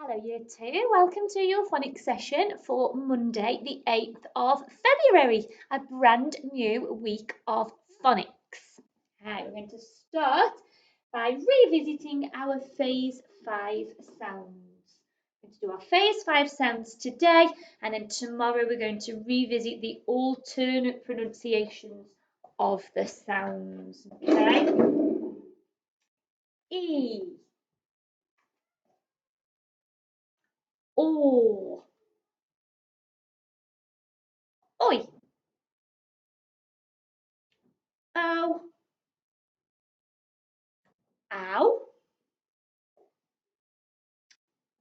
Hello Year 2, welcome to your phonics session for Monday the 8th of February, a brand new week of phonics. We're going to start by revisiting our Phase 5 sounds. We're going to do our Phase 5 sounds today, and then tomorrow we're going to revisit the alternate pronunciations of the sounds, okay? E. O. Oi. O. Ow.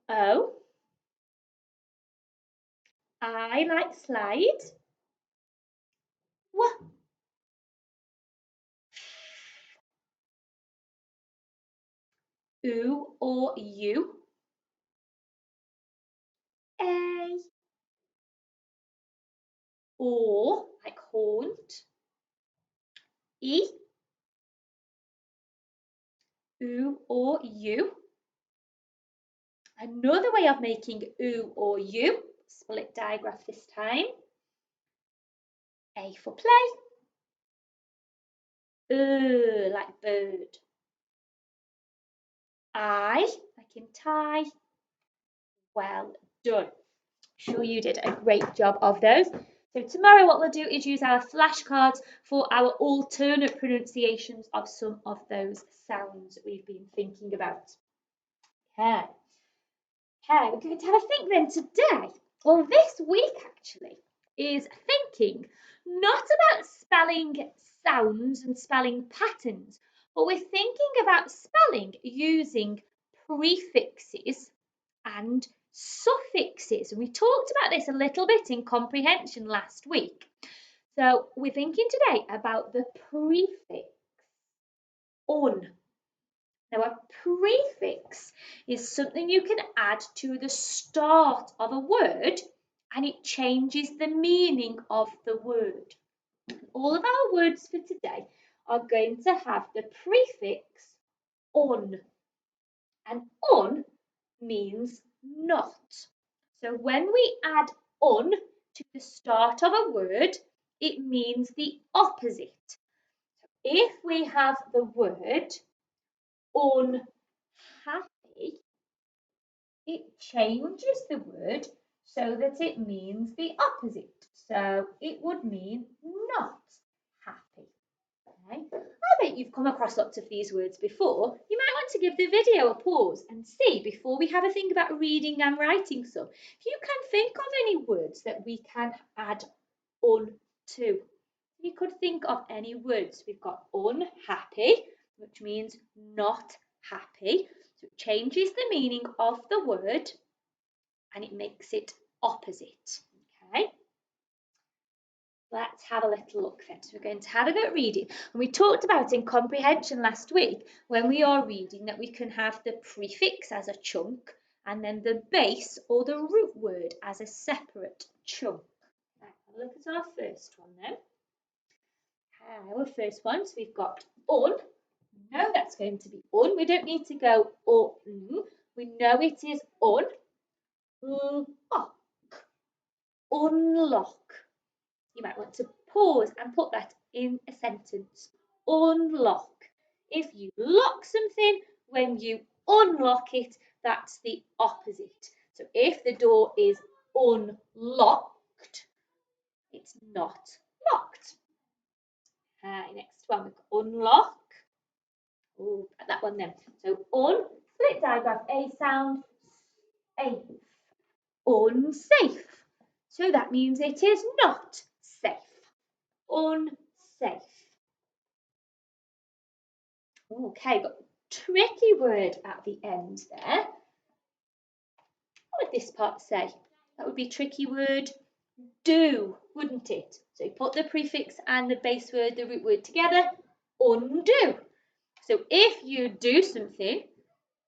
O. I like slide. What? Oo or you. A. Or, like haunt. E. Oo or you. Another way of making oo or you, split digraph this time. A for play. Like bird. I, like in tie. Well done. Sure you did a great job of those. So tomorrow what we'll do is use our flashcards for our alternate pronunciations of some of those sounds that we've been thinking about. Okay. We're going to have a think then today. Well, this week actually is thinking not about spelling sounds and spelling patterns, but we're thinking about spelling using prefixes and suffixes. We talked about this a little bit in comprehension last week. So we're thinking today about the prefix un. Now a prefix is something you can add to the start of a word and it changes the meaning of the word. All of our words for today are going to have the prefix un. And un means not. So when we add un to the start of a word, it means the opposite. If we have the word unhappy, it changes the word so that it means the opposite. So it would mean not happy. Okay. I bet you've come across lots of these words before. You might want to give the video a pause and see before we have a think about reading and writing some. If you can think of any words that we can add un to. You could think of any words. We've got unhappy, which means not happy. So it changes the meaning of the word and it makes it opposite. Okay. Let's have a little look then. So we're going to have a bit of reading. And we talked about in comprehension last week when we are reading that we can have the prefix as a chunk and then the base or the root word as a separate chunk. Right, look at our first one then. Our first one, so we've got un. We know that's going to be un. We don't need to go un. We know it is un. Lock. Unlock. You might want to pause and put that in a sentence. Unlock. If you lock something, when you unlock it, that's the opposite. So if the door is unlocked, it's not locked. Next one, we've got unlock. Oh, that one then. So split digraph, a sound, safe. Unsafe. So that means it is not safe. Unsafe. Okay, got a tricky word at the end there. What would this part say? That would be a tricky word. Do, wouldn't it? So you put the prefix and the base word, the root word together. Undo. So if you do something,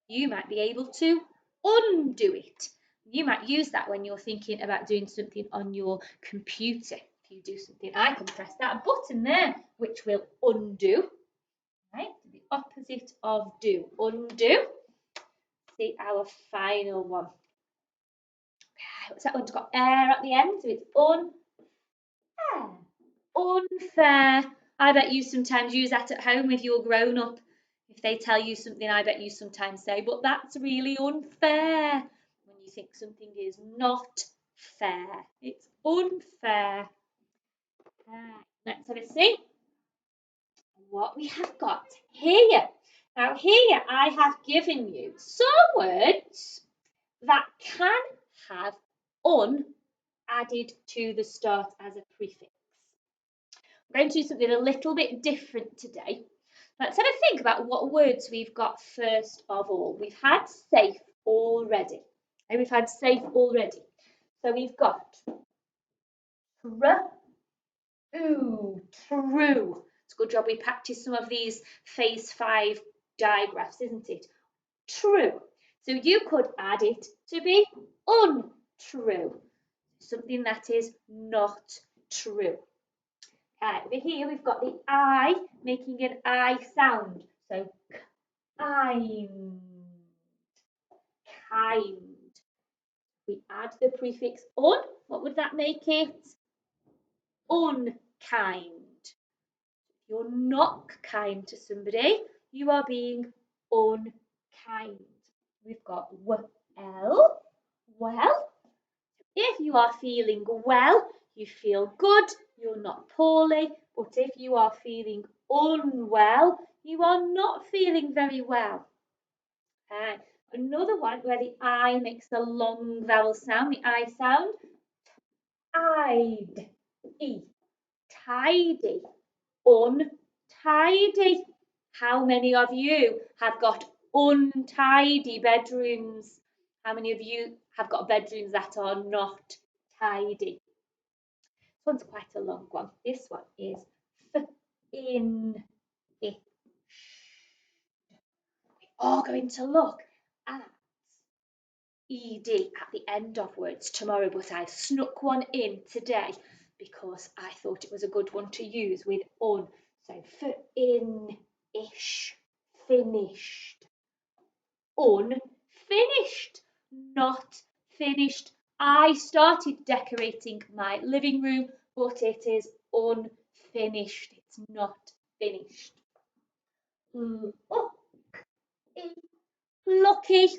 you might be able to undo it. You might use that when you're thinking about doing something on your computer. If you do something, I can press that button there, which will undo. Right? The opposite of do. Undo. see our final one. What's that one? It's got air at the end, so it's unfair. Unfair. I bet you sometimes use that at home with your grown up. If they tell you something, I bet you sometimes say, but that's really unfair. When you think something is not fair, it's unfair. Let's have a see what we have got here. Now here I have given you some words that can have un added to the start as a prefix. We're going to do something a little bit different today. Let's have a think about what words we've got first of all. We've had safe already. And we've had safe already. So we've got true. It's a good job we practiced some of these phase 5 digraphs, isn't it? True. So you could add it to be untrue. Something that is not true. Over here we've got the I making an I sound. So kind. Kind. We add the prefix un. What would that make it? Unkind. If you're not kind to somebody, you are being unkind. We've got well. Well. If you are feeling well, you feel good, you're not poorly. But if you are feeling unwell, you are not feeling very well. Another one where the I makes the long vowel sound, the I sound. I'd, E, tidy, untidy. How many of you have got untidy bedrooms? How many of you have got bedrooms that are not tidy? This one's quite a long one. This one is in it. We are going to look at ed at the end of words tomorrow, but I've snuck one in today because I thought it was a good one to use with un. So in-ish, finished. Unfinished, not finished. I started decorating my living room, but it is unfinished. It's not finished. Lucky.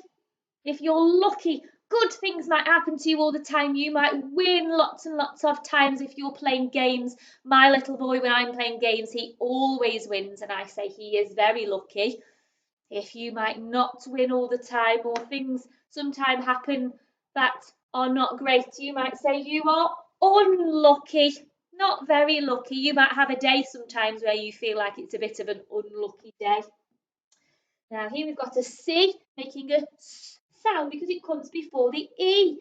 If you're lucky, good things might happen to you all the time. You might win lots and lots of times if you're playing games. My little boy, when I'm playing games, he always wins, and I say he is very lucky. If you might not win all the time, or things sometimes happen that are not great, you might say you are unlucky, not very lucky. You might have a day sometimes where you feel like it's a bit of an unlucky day. Now here we've got a C making a S sound because it comes before the E.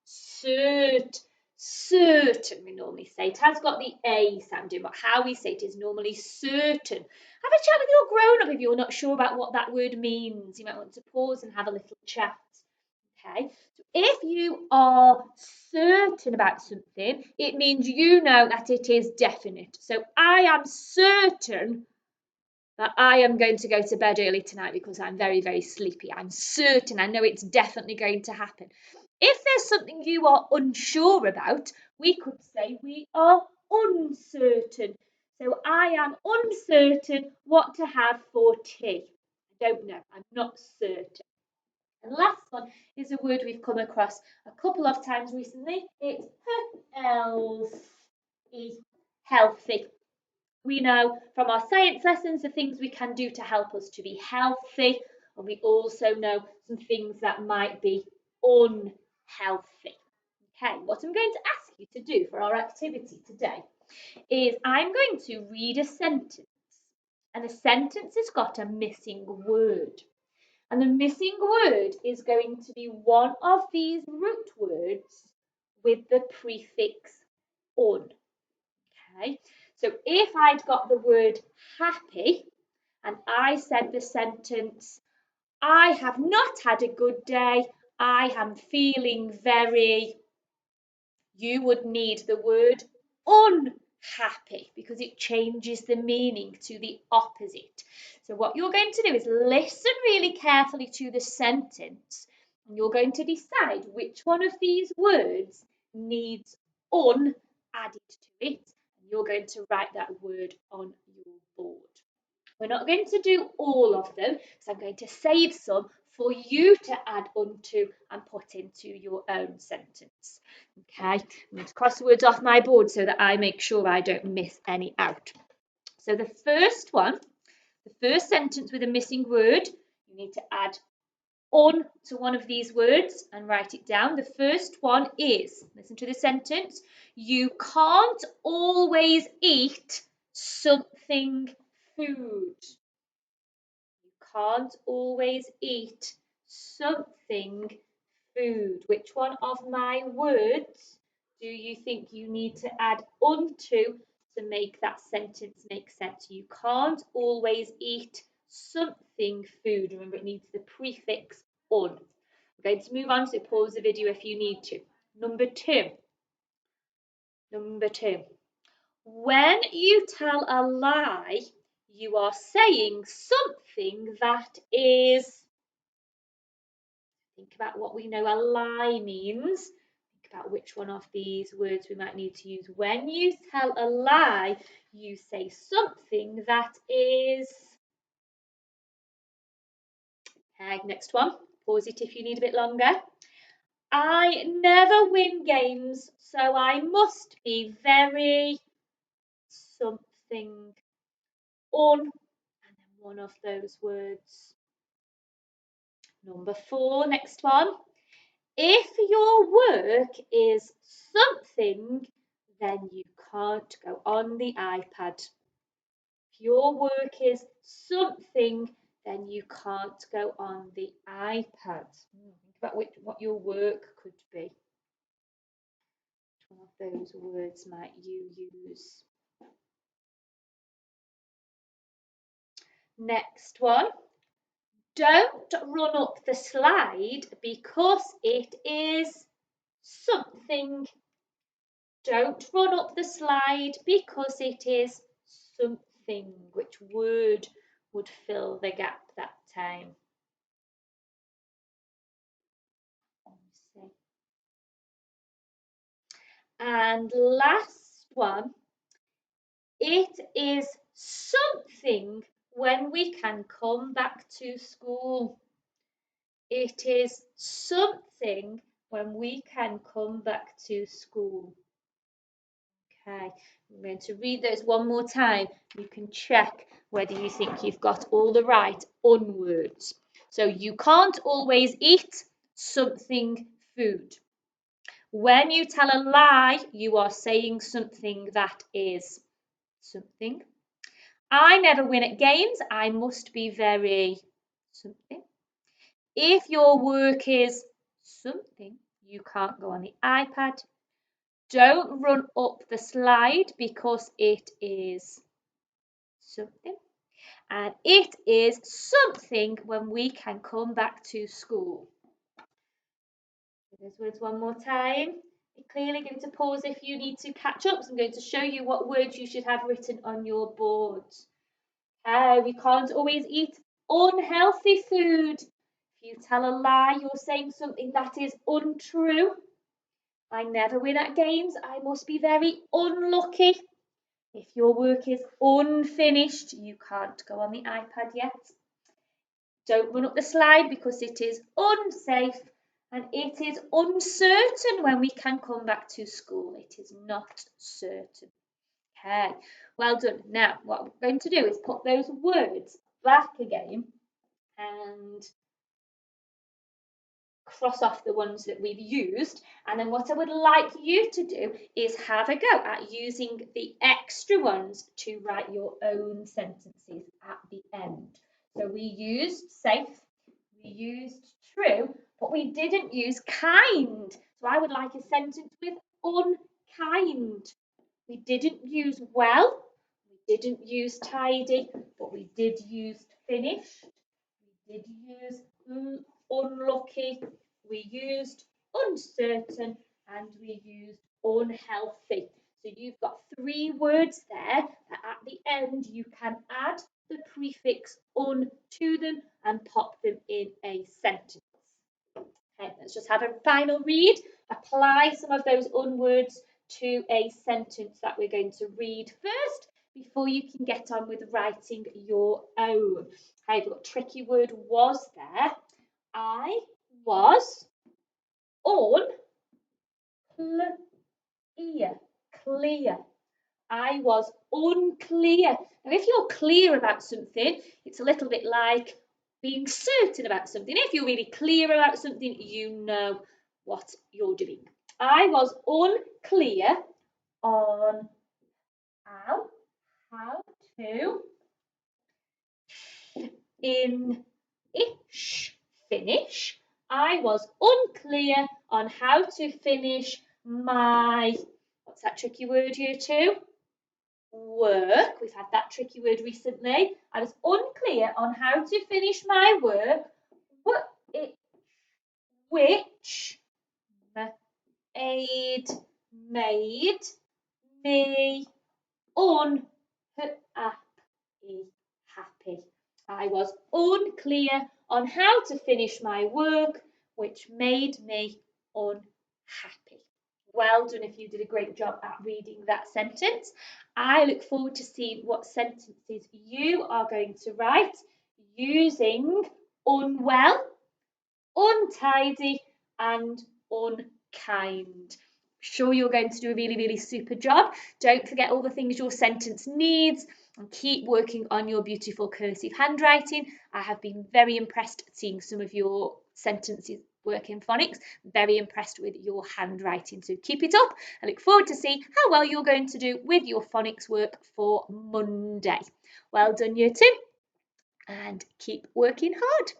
Certain, we normally say. It has got the A sound in, but how we say it is normally certain. Have a chat with your grown-up if you're not sure about what that word means. You might want to pause and have a little chat. Okay, so if you are certain about something, it means you know that it is definite. So I am certain that I am going to go to bed early tonight because I'm very, very sleepy. I'm certain, I know it's definitely going to happen. If there's something you are unsure about, we could say we are uncertain. So I am uncertain what to have for tea. I don't know, I'm not certain. And last one is a word we've come across a couple of times recently. It's healthy. Healthy. We know from our science lessons the things we can do to help us to be healthy, and we also know some things that might be unhealthy. Okay, what I'm going to ask you to do for our activity today is I'm going to read a sentence, and the sentence has got a missing word. And the missing word is going to be one of these root words with the prefix un. Okay, so if I'd got the word happy and I said the sentence, I have not had a good day, I am feeling very, you would need the word happy, because it changes the meaning to the opposite. So what you're going to do is listen really carefully to the sentence, and you're going to decide which one of these words needs un added to it. And you're going to write that word on your board. We're not going to do all of them, so I'm going to save some for you to add onto and put into your own sentence. Okay, I'm going to cross the words off my board so that I make sure I don't miss any out. So the first one, the first sentence with a missing word, you need to add on to one of these words and write it down. The first one is, listen to the sentence, you can't always eat something food. You can't always eat something food. Which one of my words do you think you need to add onto to make that sentence make sense? You can't always eat something food. Remember, it needs the prefix on. We're going to move on, so pause the video if you need to. Number two. When you tell a lie, you are saying something that is, think about what we know a lie means. Think about which one of these words we might need to use. When you tell a lie, you say something that is. Okay, next one. Pause it if you need a bit longer. I never win games, so I must be very something on, and then one of those words. Number four, next one. If your work is something, then you can't go on the iPad. If your work is something, then you can't go on the iPad. Think about what your work could be. Which one of those words might you use? Next one. Don't run up the slide because it is something. Don't run up the slide because it is something. Which word would fill the gap that time? Let me see. And last one, it is something when we can come back to school. It is something when we can come back to school. Okay, I'm going to read those one more time. You can check whether you think you've got all the right on words. So you can't always eat something food. When you tell a lie, you are saying something that is something. I never win at games. I must be very something. If your work is something, you can't go on the iPad. Don't run up the slide because it is something. And it is something when we can come back to school. Those words one more time. You're clearly going to pause if you need to catch up. So I'm going to show you what words you should have written on your board. We can't always eat unhealthy food. If you tell a lie, you're saying something that is untrue. I never win at games. I must be very unlucky. If your work is unfinished, you can't go on the iPad yet. Don't run up the slide because it is unsafe, and it is uncertain when we can come back to school. It is not certain. Okay, well done. Now, what we're going to do is put those words back again and cross off the ones that we've used, and then what I would like you to do is have a go at using the extra ones to write your own sentences at the end. So we used safe, we used true, but we didn't use kind. So I would like a sentence with unkind. We didn't use well, we didn't use tidy, but we did use finished. We did use unlucky, we used uncertain, and we used unhealthy. So you've got 3 words there that at the end you can add the prefix un to them and pop them in a sentence. Okay, let's just have a final read. Apply some of those un words to a sentence that we're going to read first before you can get on with writing your own. Okay, we've got tricky word was there. I was unclear. Clear. I was unclear. Now, if you're clear about something, it's a little bit like being certain about something. If you're really clear about something, you know what you're doing. I was unclear on how to finish. I was unclear on how to finish my, what's that tricky word here too? Work. We've had that tricky word recently. I was unclear on how to finish my work, which made me unhappy. I was unclear on how to finish my work, which made me unhappy. Well done if you did a great job at reading that sentence. I look forward to seeing what sentences you are going to write using unwell, untidy, and unkind. Sure, you're going to do a really, really super job. Don't forget all the things your sentence needs and keep working on your beautiful cursive handwriting. I have been very impressed seeing some of your sentences work in phonics. Very impressed with your handwriting. So keep it up. I look forward to see how well you're going to do with your phonics work for Monday. Well done, year 2, and keep working hard.